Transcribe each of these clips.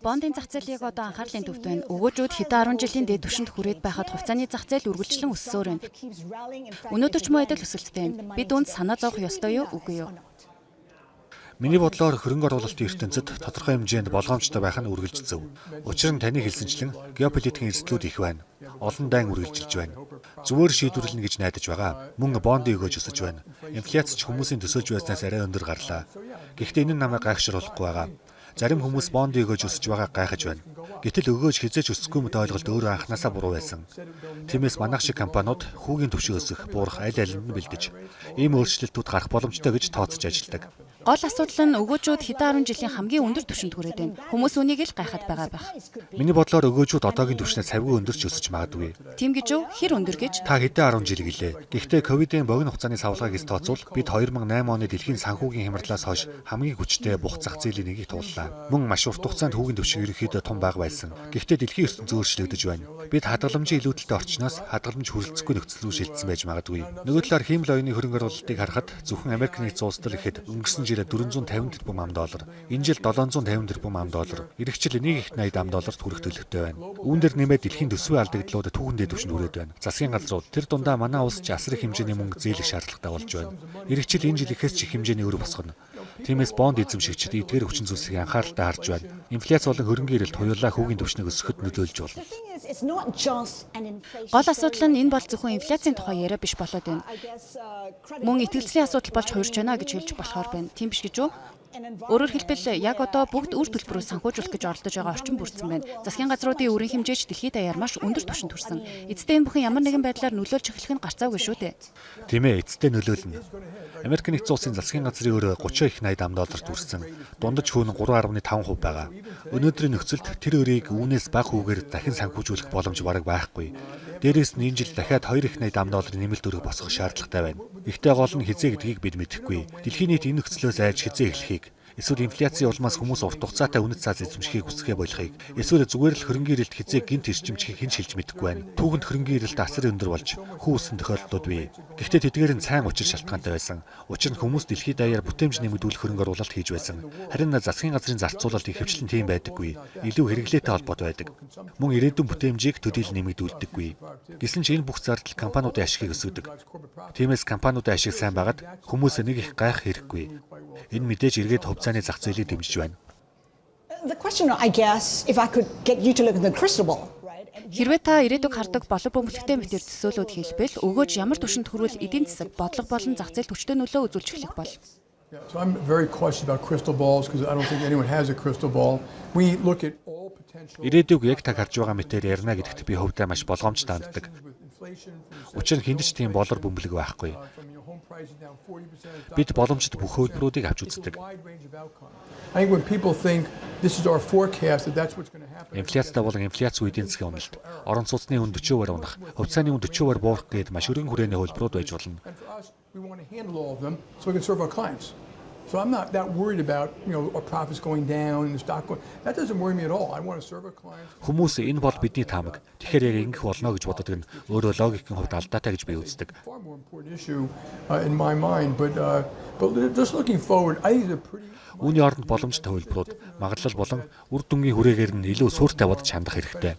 Бондын зах зээлийг одоо анхаарлын төвд байна. Өгөөжүүд хэдэн 10 жилийн дээд түвшинд хүрээд байхад хувьцааны зах зээл үргэлжлэн өссөөр байна. Өнөөдөр ч мөн адил өсөлттэй байна. Бид үүнд санаа зовох ёстой юу, үгүй юу? Миний бодлоор хөрөнгө оруулалтын ертөнцид тодорхой хэмжээнд болгоомжтой байх нь үргэлж зөв. Учир нь таны хэлсэнчлэн геополитикийн эрсдлүүд их байна. Олон дайн үргэлжилж байна. Зүгээр шийдвэрлэнэ гэж найдаж байгаа. Мөн бондын өгөөж өсөж байна. Инфляц ч хүмүүсийн төсөөлж байснаас арай өндөр гарлаа. Гэхдээ энэ нь намайг гайхшруулахгүй байгаа. Зарим хүмүүс бондын өгөөж өсөж байгааг гайхаж байна. Гэтэл өгөөж хизээч өсөхгүй мэт ойлголт өөрөө анханасаа буруу байсан. Тиймээс манайх шиг компаниуд хүүгийн түвшин өсөх, буурах аль алинд нь бэлдэж, ийм өөрчлөлтүүд гарах боломжтой гэж тооцож ажилладаг. Гол асуудал нь өгөөжүүд хэдэн 10 жилийн хамгийн өндөр түвшинд хүрээд байна. Хүмүүс үнийг л гайхаад байгаа байх. Миний бодлоор өгөөжүүд одоогийн түвшнээс савгүй өндөрч өсөж магадгүй. Тийм гэж үү? Хэр өндөр гэж? Та хэдэн 10 жил гэлээ. Гэхдээ ковидын богино хугацааны савлгааг эс тооцвол бид 2008 оны дэлхийн санхүүгийн хямралаас хойш хамгийн хүчтэй бух зах зээлийн нэгийг тууллаа. Мөн маш урт хугацаанд хүүгийн түвшин ерөнхийдөө том бага байсан. Гэхдээ дэлхийн ертөнц өөрчлөгдөж байна. Бид хадгаламжийн илүүдэлтэй орчноос хадгаламж хүрэлцэхгүй нөхцөл рүү шилжсэн байж магадгүй. Нөгөө талаар хиймэл оюуны хөрөнгө оруулалтыг харахад зөвхөн Америк нэгдсэн улсад л ихэд өнгөрсөн жилээр 450 тэрбум $, энэ жил 750 тэрбум $, иргэжил 180 $-д хүрэх төлөвтэй байна. Үүн дээр нэмээд дэлхийн төсвийн алдагдлууд түүхэндээ түвшинд хүрээд байна. Засгийн газрууд тэр дундаа манай улс ч асар их хэмжээний мөнгө зээлэх шаардлагатай болж байна. Иргэжил энэ жил ихээс ч их хэмжээний өр босгоно. Тиймээс бонд эзэмшигчид эдгээр хүчин зүйлсийг анхааралтай харж байна. Инфляц болон хөрөнгөний эрэлт хоёулаа хүүгийн түвшнийг өсгөхөд нөлөөлж болно. Гол асуудал нь энэ бол зөвхөн инфляцийн тухай яриа биш болоод байна. Мөн итгэцлийн асуудал болж хуурч байна гэж хэлж болохоор байна. Тийм биш гэж үү? Өөрөөр хэлбэл яг одоо бүгд үр төлбөрөөр санхүүжүүлэх гэж оролдож байгаа орчин бүрдсэн байна. Засгийн газруудын өрийн хэмжээч дэлхийд даяар маш өндөр түвшинд хүрсэн. Эцэстээ энэ бүхэн ямар нэгэн байдлаар нөлөөлж эхлэх нь гарцаагүй шүү дээ. Тийм ээ, эцэстээ нөлөөлнө. Америк нэгдсэн улсын засгийн газрын өр 30 их $80 хүрсэн. Дундаж хүүн 3.5% байгаа. Өнөөдрийн нөхцөлд тэр өрийг үүнээс бага хүүгээр дахин санхүүжүүлэх боломж бараг байхгүй. Дээрээс нь энэ жил дахиад 2 их $80 нэмэлт өрг босгох шаардлагатай байна. Гэхдээ гол нь хизээ гэдгийг бид мэдэхгүй. Дэлхийн нийт энэ нөхцлөөс айж хизээ эхлэхийг, эсвэл инфляцийн улмаас хүмүүс урт хугацаатай үнэт цаас эзэмшихийг хүсэхээ болохыг, эсвэл зүгээр л хөрөнгөний эрэлт хизээ гинт ирчимчгийг хэн шилж мэдэхгүй байна. Түүхэнд хөрөнгөний эрэлт асар өндөр болж хүүсэн тохиолдлууд бий. Гэхдээ тэдгээр нь сайн учир шалтгаантай байсан. Учир нь хүмүүс дэлхийд даяар бүтээмж нэмэгдүүлэх хөрөнгө оруулалт хийж байсан. Харин засгийн газрын зарцуулалт ихэвчлэн тийм байдаггүй. Илүү хэрэглээтэй холбоотой байдаг. Мөн ирээдүйн бүтээмжийг төдийл нэмэгдүүлдэггүй. Гэсэн ч энэ бүх зардал компаниудын ашигыг өсгөдөг. Тиймээс компаниудын ашиг сайн байгаад хүмүүс нэг их гайх хэрэггүй. Энэ мэдээж эргээд хувьцааны зах зээлийг дэмжиж байна. Хэрвээ та ирээдүг хардаг болов бөмбөлөгтэй мэтэр төсөөлөд хэлбэл өгөөж ямар түвшинд хүрвэл эдийн засаг бодлого болон зах зээл хүчтэй нөлөө үзүүлж эхлэх бол. So I'm very cautious about crystal balls because I don't think anyone has a crystal ball. We look at all potential. Ирээдүг яг та харж байгаа мэтээр ярина гэдэгт би хувьдаа маш болгоомжтой ханддаг. Учир нь хиндэж тийм болор бөмбөлөг байхгүй. Бид боломжит бүх хөлбөрүүдийг авч үздэг. Инфляцтай болон инфляц үеийн засгийн уналт, орон сууцны үн 40% унах, хувьцааны үн 40% буурах гээд маш өргөн хүрээний хөлбөрүүд байж болно. So I'm not that worried about, our profits going down and the stock going. That doesn't worry me at all. I want to serve our clients. Хүмүүс энэ бол бидний таамаг. Тэгэхээр яг ингэх болно гэж боддог нь өөрөө логикийн хувьд алдаатай гэж би үздэг. Far more important issue in my mind, but just looking forward, I think it's a pretty. Үүний оронд боломжтой хөлбөрүүд магадлал болон үр дүнгийн хүрээгээр нь илүү сүртэй бодож хандах хэрэгтэй.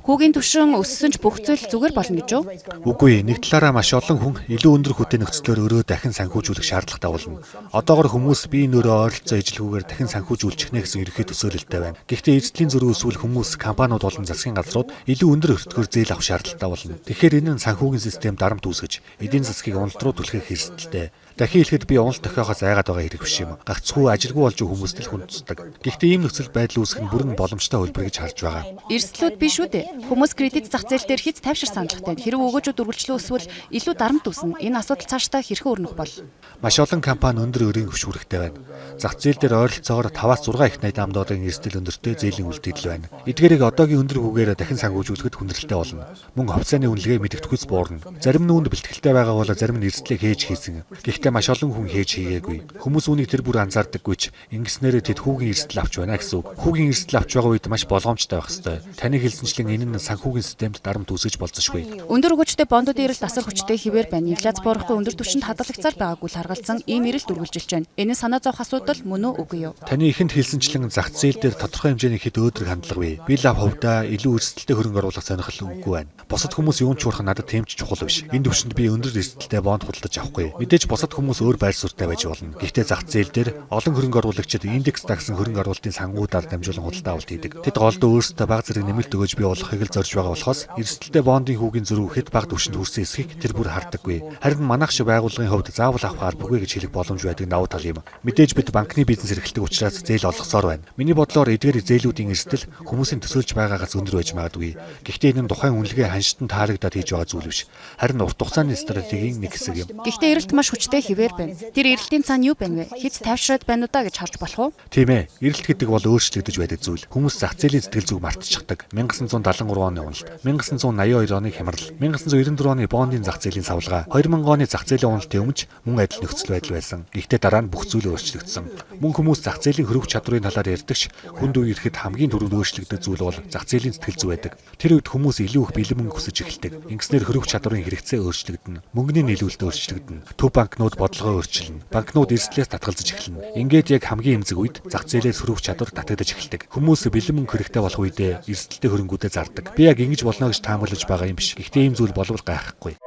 Хүүгийн түвшин өссөн ч бүх зүйл зүгээр болно гэж үү? Үгүй, нэг талаараа маш олон хүн илүү өндөр хүүтэй нөхцлөөр өрөө дахин санхүүжүүлэх шаардлагатай болно. Одоогоор хүмүүс бие нөрөө ойролцоо ижилгүүгээр дахин санхүүжүүлчих нэ гэсэн ерөнхий төсөөлөлтэй байна. Гэхдээ эзэдлийн зөрүү эсвэл хүмүүс, компаниуд болон засгийн газрууд илүү өндөр өртгөөр зээл авах шаардлагатай болно. Тэгэхээр энэ нь санхүүгийн систем дарамт үүсгэж, эдийн засгийг уналт руу түлхэх хэрэгсэлтэй. Дахин хэлэхэд би уналт тохиохоос айгаад байгаа хэрэг биш юм. Гагцхүү ажилгүй болж хүмүүст л хүндцдэг. Гэхдээ ийм нөхцөл байдал үүсгэх нь бүрэн боломжтой хөлбөр гэж харж байгаа. Эрсдлүүд биш үү дээ. Хүмүүс кредит зах зээл дээр хит тайвшир саналгатай. Хэрэг өгөөжүүд үргэлжлэн өсвөл илүү дарамт үүснэ. Энэ асуудал цаашдаа хэрхэн өрнөх бол? Маш олон компани өндөр өрийн хөшүүрэгтэй байна. Зах зээл дээр ойролцоогоор 5-6 их $80 эрсдэл өндөртэй зээлийн үлдэгдэл байна. Эдгээрийг одоогийн өндөр хүүгээр дахин санхүүжүүлэхэд хүндрэлтэй болно. Мөн хувьцааны үнэлгээ мэдэгдэхүйц буурна. Зарим нь үүнд бэлтгэлтэй байгаа бол зарим нь эрсдлийг хээж хийсэн. Гэхдээ маш олон хүн хийж хийгээгүй. Хүмүүс үүнийг тэр бүр анзаардаггүй ч ингэснээрээ тэд хүүгийн эрсдэл авч байна гэсэн үг. Хүүгийн эрсдэл авч байгаа үед маш болгоомжтой байх ёстой. Таны хэлсэнчлэн энэ нь санхүүгийн системд дарамт үүсгэж болзошгүй. Өндөр хүчтэй бондуудын эрэлт асар хүчтэй хിവэр байна. Инфляц буурахгүй өндөр түвшинд хадгалагцаар байгаагүй л харгалзан ийм эрэлт үргэлжилж байна. Энэ санаа зовх асуудал мөн үү үгүй юу? Таны ихэнд хэлсэнчлэн зах зээл дээр тодорхой хэмжээний хэд өөдрөг хандлага бий. Би лав хувьдаа илүү эрсдэлтэй хөрөнгө оруулах сонирхол үгүй байна. Бусад хүмүүс юун ч хуурах надад тэмч чухал биш. Энэ түвшинд би өндөр эрсдэлтэй бонд худалдаж авахгүй. Мэдээж бусад хүмүүс өөр байр суурьтай байж болно. Гэхдээ зах зээл дээр олон хөрөнгө оруулагчид индекс дагсан хөрөнгө оруулалтын сангуудаар дамжуулан худалдаа авалт хийдэг. Тэд голдоо өөрсдөө бага зэрэг нэмэлт өгөөж бий болгохыг л зорж байгаа болохоос эрсдэлтэй бондын хүүгийн зөрүү хэд бага түвшинд хүрсэн эсхийг тэр бүр хардаггүй. Харин манайх шиг байгууллагын хувьд заавал авахаар бүгэ гэж хэлэх боломж байдаг давуу тал юм. Мэдээж бид банкны бизнес эрхэлдэг учраас зээл олгосоор байна. Миний бодлоор эдгээр зээлүүдийн эрсдэл хүмүүсийн төсөөлж байгаагаас өндөр байж магадгүй. Гэхдээ энэ нь тухайн үнэлгээ ханшдан таалагдаад хийж байгаа зүйл биш. Харин урт хугацааны стратегийн нэг хэсэг юм. Гэхдээ эрэлт маш хүчтэй хിവэр байна. Тэр эрэлтийн цаана юу байна вэ? Хэц тайвшраад байна уу даа гэж харж болох уу? Тийм ээ. Эрэлт гэдэг бол өөрчлөгдөж байдаг зүйл. Хүмүүс зах зээлийн сэтгэл зүг мартчихдаг. 1973 оны уналт, 1982 оны хямрал, 1994 оны бондын зах зээлийн савлгаа, 2000 оны зах зээлийн уналтын өмнө мөн адил нөхцөл байдал байсан. Гэхдээ дараа нь бүх зүйл өөрчлөгдсөн. Мөн хүмүүс зах зээлийн хөрвөх чадрын талаар ярьдагч хүнд үе ирэхэд хамгийн түрүүнд өөрчлөгдөж зүйл бол зах зээлийн сэтгэл зүй байдаг. Тэр үед хүмүүс илүү их бэлэн мөнгө хүсэж эхэлдэг. Ингэснээр хөрвөх чадрын хэрэгцээ өөрчлөгдөнө. Мөнгөний нийлүүлэлт өөрчлөгдөнө. Төв банкнууд бодлогоо өөрчилнө. Банкнууд эрсдлээс татгалзаж эхэлнэ. Ингээд яг хамгийн эмзэг үед зах зээлээс хөрвөх чадвар татагдаж эхэлдэг. Хүмүүс бэлэн мөнгө хэрэгтэй болох үедээ эрсдэлтэй хөрөнгүүдээ зардаг. Би яг ингэж болно гэж таамаглаж байгаа юм биш. Гэхдээ ийм зүйл болов гайхахгүй.